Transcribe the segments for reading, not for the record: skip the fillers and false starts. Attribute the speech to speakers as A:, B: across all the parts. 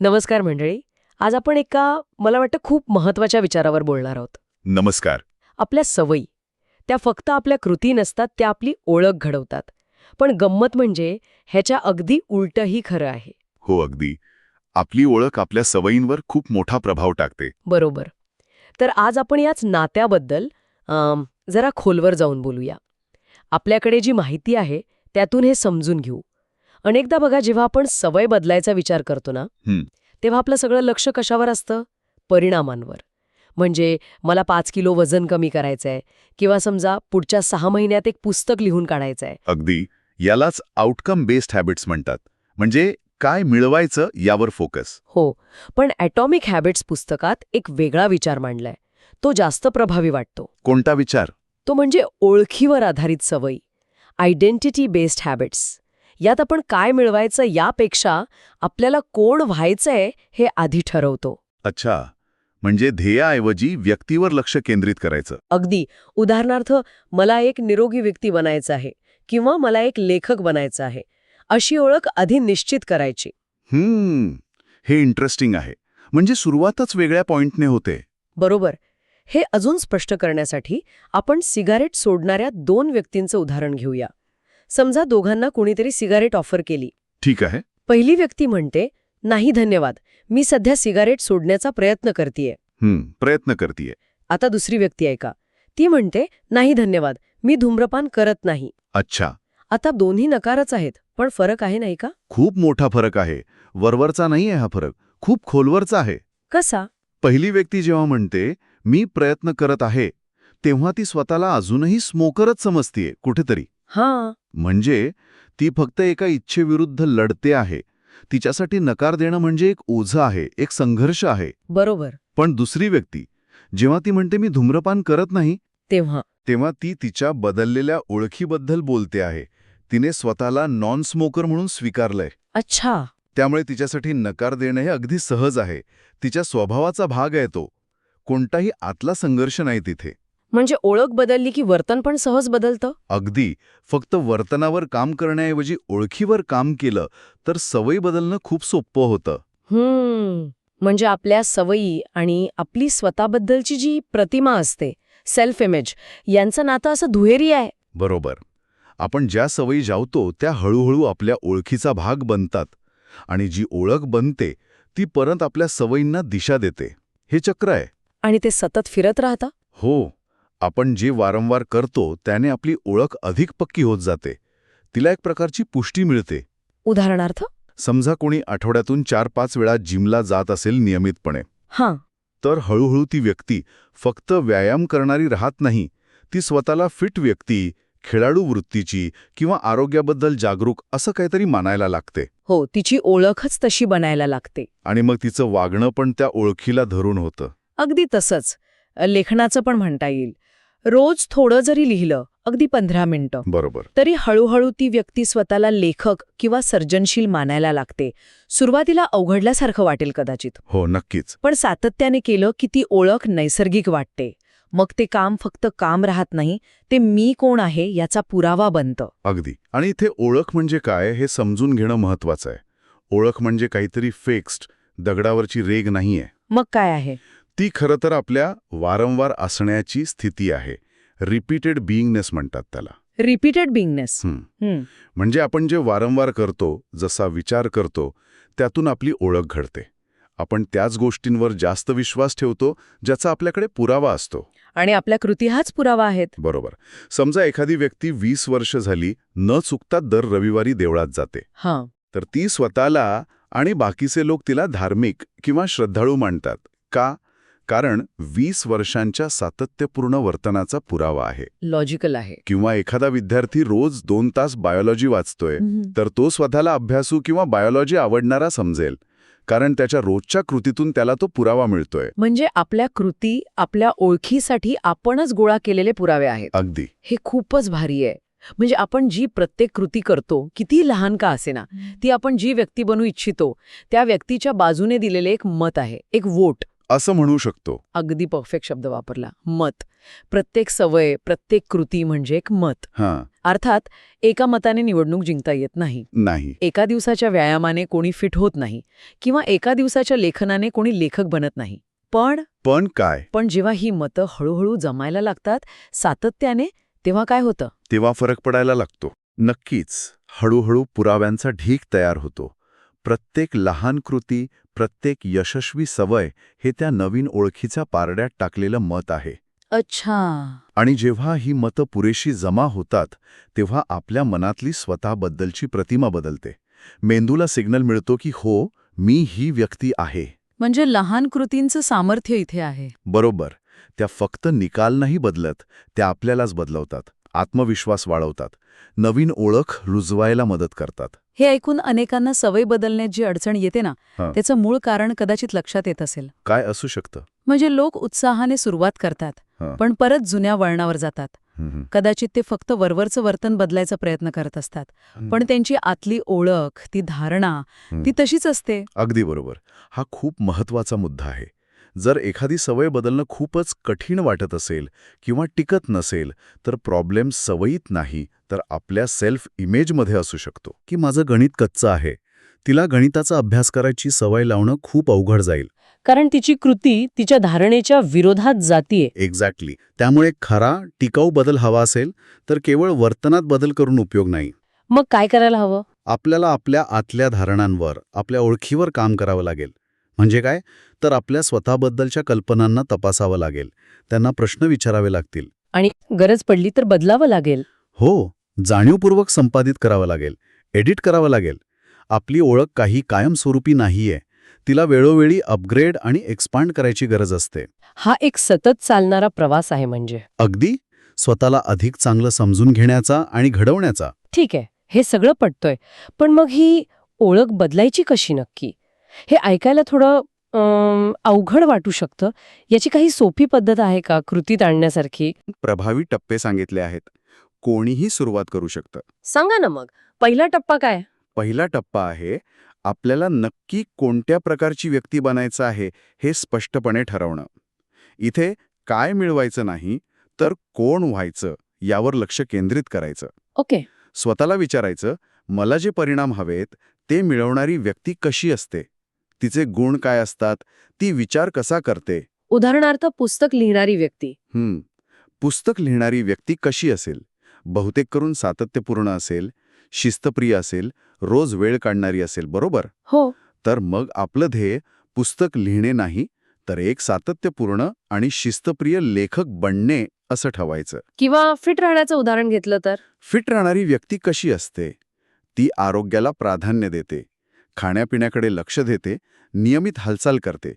A: नमस्कार मंडळी. आज आपण एका मला वाटतं खूप महत्वाच्या विचारावर बोलणार आहोत.
B: नमस्कार.
A: आपल्या सवयी त्या फक्त आपल्या कृती नसतात, त्या आपली ओळख घडवतात. पण गंमत म्हणजे ह्याच्या अगदी उलटही खरं आहे.
B: हो, अगदी. आपली ओळख आपल्या सवयींवर खूप मोठा प्रभाव टाकते.
A: बरोबर. तर आज आपण याच नात्याबद्दल जरा खोलवर जाऊन बोलूया. आपल्याकडे जी माहिती आहे त्यातून हे समजून घेऊ. अनेकदा बघा, जेव्हा आपण सवय बदलायचा विचार करतो ना, तेव्हा आपलं सगळं लक्ष कशावर असतं? परिणामांवर. म्हणजे मला 5 किलो वजन कमी करायचंय, किंवा समजा पुढच्या 6 महिन्यात एक पुस्तक लिहून काढायचंय.
B: अगदी. यालाच आउटकम बेस्ड हॅबिट्स म्हणतात. म्हणजे काय मिळवायचं यावर फोकस.
A: हो, पण ॲटॉमिक हॅबिट्स पुस्तकात एक वेगळा विचार मांडलाय. तो जास्त प्रभावी वाटतो.
B: कोणता विचार?
A: तो म्हणजे ओळखीवर आधारित सवयी, आयडेंटिटी बेस्ड हॅबिट्स. यात आपण काय मिळवायचं यापेक्षा आपल्याला कोण व्हायचंय हे आधी ठरवतो.
B: अच्छा. म्हणजे ध्येयाऐवजी व्यक्तीवर लक्ष केंद्रित करायचं.
A: अगदी. उदाहरणार्थ, मला एक निरोगी व्यक्ती बनायचं आहे किंवा मला एक लेखक बनायचं आहे, अशी ओळख आधी निश्चित करायची.
B: हे इंटरेस्टिंग आहे. म्हणजे सुरुवातच वेगळ्या पॉइंटने होते.
A: बरोबर. हे अजून स्पष्ट करण्यासाठी आपण सिगारेट सोडणाऱ्या 2 व्यक्तींचं उदाहरण घेऊया. समजा दोघांना कुणीतरी सिगारेट ऑफर केली.
B: ठीक आहे.
A: पहिली व्यक्ती म्हणते, नाही धन्यवाद, मी सध्या सिगारेट सोडण्याचा प्रयत्न करतीये.
B: प्रयत्न करतीये.
A: आता दुसरी व्यक्ती ऐका. ती म्हणते, नाही धन्यवाद, मी धूम्रपान करत नाही.
B: अच्छा.
A: आता दोन्ही नकारच आहेत, पण फरक आहे नाही का?
B: खूप मोठा फरक आहे. वरवरचा नाही आहे हा फरक. खूप खोलवरचा आहे.
A: कसा?
B: पहिली व्यक्ती जेव्हा म्हणते मी प्रयत्न करत आहे, तेव्हा ती स्वतःला अजूनही स्मोकरच समजतीये कुठेतरी.
A: हां.
B: म्हणजे ती फक्त एका इच्छेविरुद्ध लढते आहे. तिच्यासाठी नकार देणं म्हणजे एक ओझं आहे, एक संघर्ष आहे.
A: बरोबर.
B: पण दुसरी व्यक्ती जेव्हा ती म्हणते मी धूम्रपान करत नाही,
A: तेव्हा
B: ती तिच्या बदललेल्या ओळखीबद्दल बोलते आहे. तिने स्वतःला नॉन स्मोकर म्हणून स्वीकारलंय.
A: अच्छा.
B: त्यामुळे तिच्यासाठी नकार देणं हे अगदी सहज आहे. तिच्या स्वभावाचा भाग आहे तो. कोणताही आतला संघर्ष नाही तिथे.
A: म्हणजे ओळख बदलली की वर्तन पण सहज बदलतं?
B: अगदी. फक्त वर्तनावर काम करण्याऐवजी ओळखीवर काम केलं तर सवयी बदलणं खूप सोपं होतं.
A: म्हणजे आपल्या सवयी आणि आपली स्वतःबद्दलची जी प्रतिमा असते, सेल्फ इमेज, यांचं नातं असं दुहेरी आहे.
B: बरोबर. आपण ज्या सवयी जावतो त्या हळूहळू आपल्या ओळखीचा भाग बनतात. आणि जी ओळख बनते ती परत आपल्या सवयींना दिशा देते. हे चक्र आहे.
A: आणि ते सतत फिरत राहतं?
B: हो. आपण जे वारंवार करतो त्याने आपली ओळख अधिक पक्की होत जाते. तिला एक प्रकारची पुष्टी मिळते.
A: उदाहरणार्थ?
B: समजा कोणी आठवड्यातून 4-5 वेळा जिमला जात असेल नियमितपणे,
A: हां.
B: तर हळूहळू ती व्यक्ती फक्त व्यायाम करणारी राहत नाही. ती स्वतःला फिट व्यक्ती, खेळाडू वृत्तीची किंवा आरोग्याबद्दल जागरूक असं काहीतरी मानायला लागते.
A: हो, तिची ओळखच तशी बनायला लागते.
B: आणि मग तिचं वागणं पण त्या ओळखीला धरून होतं.
A: अगदी तसंच लेखनाचं पण म्हणता येईल. रोज थोडं जरी लिहिलं, अगदी 15 मिनिटं,
B: बरोबर.
A: तरी हळूहळू ती व्यक्ती स्वतःला लेखक किंवा सर्जनशील मानायला लागते. सुरुवातीला अवघडल्यासारखं वाटेल कदाचित.
B: हो, नक्कीच.
A: पण सातत्याने केलं की ती ओळख नैसर्गिक वाटते. मग ते काम फक्त काम राहत नाही, ते मी कोण आहे याचा पुरावा बनतं.
B: अगदी. आणि इथे ओळख म्हणजे काय हे समजून घेणं महत्वाचं आहे. ओळख म्हणजे काहीतरी फिक्स्ड, दगडावरची रेघ नाहीये.
A: मग काय आहे?
B: ती खरं तर आपल्या वारंवार असण्याची स्थिती आहे. रिपीटेड बिईंगनेस म्हणतात त्याला.
A: रिपीटेड बिंगनेस.
B: म्हणजे आपण जे वारंवार करतो, जसा विचार करतो, त्यातून आपली ओळख घडते. आपण त्याच गोष्टींवर जास्त विश्वास ठेवतो ज्याचा आपल्याकडे पुरावा असतो.
A: आणि आपल्या कृती हाच पुरावा आहेत.
B: बरोबर. समजा एखादी व्यक्ती 20 वर्ष झाली न चुकता दर रविवारी देवळात जाते.
A: हां.
B: तर ती स्वतःला आणि बाकीचे लोक तिला धार्मिक किंवा श्रद्धाळू मानतात. का? कारण 20 वर्षांच्या सातत्यपूर्ण वर्तनाचा पुरावा आहे.
A: लॉजिकल आहे.
B: किंवा एखादा विद्यार्थी रोज 2 तास बायोलॉजी वाचतोय, तर तो स्वतःला अभ्यासू किंवा बायोलॉजी आवडणारा समजेल. कारण त्याच्या रोजच्या कृतीतून त्याला तो पुरावा मिळतोय.
A: म्हणजे आपल्या कृती आपल्या ओळखीसाठी आपणच गोळा केलेले पुरावे आहेत.
B: अगदी.
A: हे खूपच भारी आहे. म्हणजे आपण जी प्रत्येक कृती करतो, किती लहान का असेना, ती आपण जी व्यक्ती बनू इच्छितो त्या व्यक्तीच्या बाजूने दिलेले एक मत आहे, एक वोट
B: असं म्हणू शकतो.
A: अगदी परफेक्ट शब्द वापरला, मत. प्रत्येक सवय, प्रत्येक कृती म्हणजे एक मत.
B: हां.
C: अर्थात एका मताने निवडणूक जिंकता येत नाही.
B: नाही.
C: एका दिवसाच्या व्यायामाने कोणी फिट होत नाही किंवा एका दिवसाच्या लेखनाने कोणी लेखक बनत नाही.
B: पण काय?
C: पण जेव्हा ही मतं हळूहळू जमायला लागतात सातत्याने, तेव्हा काय होतं?
B: तेव्हा फरक पडायला लागतो. नक्कीच. हळूहळू पुराव्यांचा ढीग तयार होतो. प्रत्येक लहान कृती, प्रत्येक यशस्वी सवय हे त्या नवीन ओळखीच्या पारड्यात टाकलेलं मत आहे.
C: अच्छा.
B: आणि जेव्हा ही मतं पुरेशी जमा होतात तेव्हा आपल्या मनातली स्वतःबद्दलची प्रतिमा बदलते. मेंदूला सिग्नल मिळतो की हो, मी ही व्यक्ती आहे.
C: म्हणजे लहान कृतींचं सामर्थ्य इथे आहे.
B: बरोबर. त्या फक्त निकाल नाही बदलत, त्या आपल्यालाच बदलवतात, आत्मविश्वास वाढवतात, नवीन ओळख रुजवायला मदत करतात.
C: हे ऐकून अनेकांना सवय बदलण्यात जी अडचण येते ना,
B: हं.
C: त्याचं मूळ कारण कदाचित लक्षात येत असेल.
B: काय असू शकतं?
C: म्हणजे लोक उत्साहाने सुरुवात करतात,
B: हं.
C: पण परत जुन्या वळणावर जातात.
B: हं.
C: कदाचित ते फक्त वरवरचं वर्तन बदलायचा प्रयत्न करत असतात, पण त्यांची आतली ओळख, ती धारणा, ती तशीच असते.
B: अगदी बरोबर. हा खूप महत्वाचा मुद्दा आहे. जर एखादी सवय बदलणं खूपच कठीण वाटत असेल किंवा टिकत नसेल तर प्रॉब्लेम सवयीत नाही तर आपल्या सेल्फ इमेजमध्ये असू शकतो. की माझं गणित कच्चं आहे, तिला गणिताचा अभ्यास करायची सवय लावणं खूप अवघड जाईल.
A: कारण तिची कृती तिच्या धारणेच्या विरोधात जातीये.
B: एक्झॅक्टली. त्यामुळे खरा टिकाऊ बदल हवा असेल तर केवळ वर्तनात बदल करून उपयोग नाही.
A: मग काय करायला हवं?
B: आपल्याला आपल्या आतल्या धारणांवर, आपल्या ओळखीवर काम करावं लागेल. म्हणजे काय? तर आपल्या स्वतःबद्दलच्या कल्पनांना तपासावं लागेल, त्यांना प्रश्न विचारावे लागतील.
A: आणि गरज पडली तर बदलावं लागेल.
B: हो, जाणीवपूर्वक संपादित करावं लागेल, एडिट करावं लागेल. आपली ओळख काही कायमस्वरूपी नाहीये, तिला वेळोवेळी अपग्रेड आणि एक्सपांड करायची गरज असते.
A: हा एक सतत चालणारा प्रवास आहे म्हणजे.
B: अगदी स्वतःला अधिक चांगलं समजून घेण्याचा आणि घडवण्याचा.
A: ठीक आहे, हे सगळं पटतोय. पण मग ही ओळख बदलायची कशी नक्की? हे ऐकायला थोडं अवघड वाटू शकतं. याची काही सोपी पद्धत आहे का कृतीत आणण्यासारखी?
D: प्रभावी टप्पे सांगितले आहेत. कोणीही सुरुवात करू शकतं.
A: सांगा ना मग. पहिला टप्पा काय?
D: पहिला टप्पा आहे आपल्याला नक्की कोणत्या प्रकारची व्यक्ती बनायचं आहे हे स्पष्टपणे ठरवणं. इथे काय मिळवायचं नाही तर कोण व्हायचं यावर लक्ष केंद्रित करायचं.
A: ओके.
D: स्वतःला विचारायचं, मला जे परिणाम हवेत ते मिळवणारी व्यक्ती कशी असते, तिचे गुण काय असतात, ती विचार कसा करते.
A: उदाहरणार्थ पुस्तक लिहिणारी व्यक्ती.
D: पुस्तक लिहिणारी व्यक्ती कशी असेल? बहुतेक करून सातत्यपूर्ण असेल, शिस्तप्रिय असेल, रोज वेळ काढणारी असेल, बरोबर?
A: हो.
D: तर मग आपलं ध्येय पुस्तक लिहिणे नाही तर एक सातत्यपूर्ण आणि शिस्तप्रिय लेखक बनणे असं ठेवायचं.
A: किंवा फिट राहण्याचं उदाहरण घेतलं तर?
D: फिट राहणारी व्यक्ती कशी असते? ती आरोग्याला प्राधान्य देते, खाण्यापिण्याकडे लक्ष देते, नियमित हालचाल करते.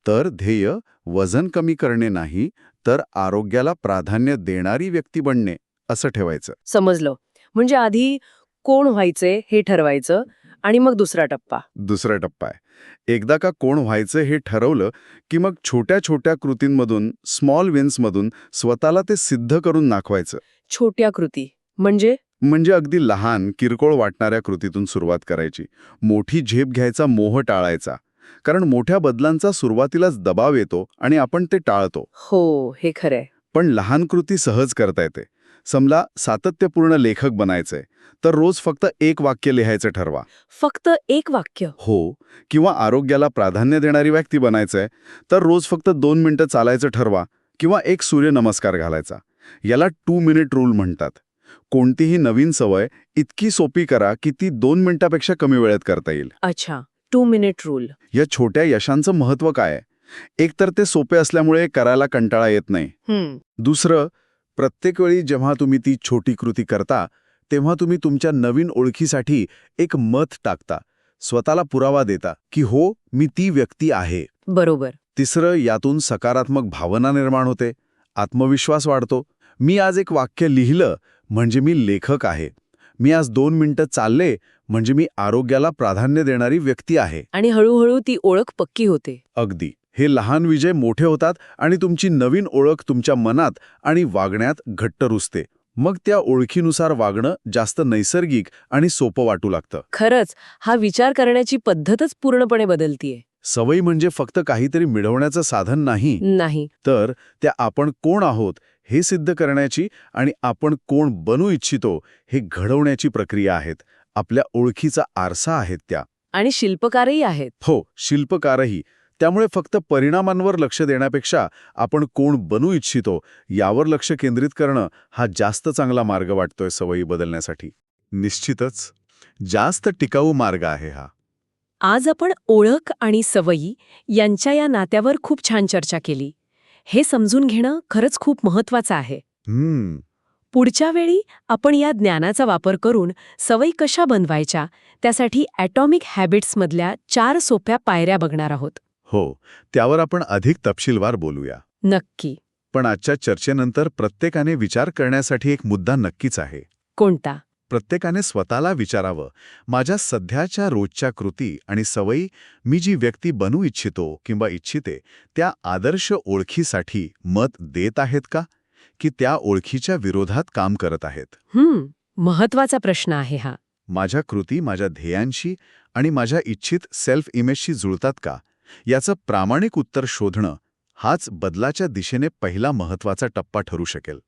D: तर ध्येय वजन कमी करणे नाही तर आरोग्याला प्राधान्य देणारी व्यक्ती बनणे असं ठेवायचं.
A: समजलं. म्हणजे आधी कोण व्हायचे हे ठरवायचं आणि मग दुसरा टप्पा.
D: दुसरा टप्पा आहे. एकदा का कोण व्हायचं हे ठरवलं की मग छोट्या छोट्या कृतींमधून, स्मॉल विन्समधून स्वतःला ते सिद्ध करून दाखवायचं.
A: छोट्या कृती म्हणजे
D: अगदी लहान, किरकोळ वाटणाऱ्या कृतीतून सुरुवात करायची. मोठी झेप घ्यायचा मोह टाळायचा. कारण मोठ्या बदलांचा सुरुवातीलाच दबाव येतो आणि आपण ते टाळतो.
A: हो, हे खरंय.
D: पण लहान कृती सहज करता येते. समजा सातत्यपूर्ण लेखक बनायचंय तर रोज फक्त एक वाक्य लिहायचं ठरवा.
A: फक्त एक वाक्य?
D: हो. किंवा आरोग्याला प्राधान्य देणारी व्यक्ती बनायचंय तर रोज फक्त 2 मिनिटं चालायचं ठरवा किंवा एक सूर्यनमस्कार घालायचा. याला 2 मिनिट रूल म्हणतात. कोणतीही नवीन सवय इतकी सोपी करा की ती 2 मिनिटापेक्षा कमी वेळेत करता येईल.
A: अच्छा, 2 मिनिट रूल.
D: या छोट्या यशांचं महत्त्व काय आहे? एकतर ते सोपे असल्यामुळे करायला कंटाळा येत नाही. दुसरं, प्रत्येक वेळी जेव्हा तुम्ही ती छोटी कृती करता तेव्हा तुम्ही तुमच्या नवीन ओळखीसाठी एक मत टाकता, स्वतःला पुरावा देता की हो, मी ती व्यक्ती आहे.
A: बरोबर.
D: तिसरं, यातून सकारात्मक भावना निर्माण होते, आत्मविश्वास वाढतो. मी आज एक वाक्य लिहिलं म्हणजे मी लेखक आहे. मी आज 2 मिनिटं चालले म्हणजे मी आरोग्याला प्राधान्य देणारी व्यक्ती आहे.
A: आणि हळूहळू ती ओळख पक्की होते.
D: अगदी. हे लहान विजय मोठे होतात आणि तुमची नवीन ओळख तुमच्या मनात आणि वागण्यात घट्ट रुजते. मग त्या ओळखीनुसार वागणं जास्त नैसर्गिक आणि सोपं वाटू लागतं.
A: खरंच, हा विचार करण्याची पद्धतच पूर्णपणे बदलतीये.
D: सवयी म्हणजे फक्त काहीतरी मिळवण्याचं साधन नाही,
A: नाही.
D: तर त्या आपण कोण आहोत हे सिद्ध करण्याची आणि आपण कोण बनू इच्छितो हे घडवण्याची प्रक्रिया आहेत. आपल्या ओळखीचा आरसा आहेत त्या.
A: आणि शिल्पकारही आहेत.
D: हो, शिल्पकारही. त्यामुळे फक्त परिणामांवर लक्ष देण्यापेक्षा आपण कोण बनू इच्छितो यावर लक्ष केंद्रित करणं हा जास्त चांगला मार्ग वाटतोय सवयी बदलण्यासाठी. निश्चितच जास्त टिकाऊ मार्ग आहे हा.
A: आज आपण ओळख आणि सवयी यांच्या या नात्यावर खूप छान चर्चा केली. हे समजून घेणं खरंच खूप महत्वाचं आहे. पुढच्या वेळी आपण या ज्ञानाचा वापर करून सवयी कशा बनवायच्या त्यासाठी ॲटॉमिक हॅबिट्समधल्या 4 सोप्या पायऱ्या बघणार आहोत.
D: हो, त्यावर आपण अधिक तपशीलवार बोलूया.
A: नक्की.
D: पण आजच्या चर्चेनंतर प्रत्येकाने विचार करण्यासाठी एक मुद्दा नक्कीच आहे.
A: कोणता?
D: प्रत्येकाने स्वतःला विचारावं, माझ्या सध्याच्या रोजच्या कृती आणि सवयी मी जी व्यक्ती बनू इच्छितो किंवा इच्छिते त्या आदर्श ओळखीसाठी मत देत आहेत का, की त्या ओळखीच्या विरोधात काम करत आहेत?
A: महत्वाचा प्रश्न आहे हा.
D: माझ्या कृती माझ्या ध्येयांशी आणि माझ्या इच्छित सेल्फ इमेजशी जुळतात का, याचं प्रामाणिक उत्तर शोधणं हाच बदलाच्या दिशेने पहिला महत्वाचा टप्पा ठरू शकेल.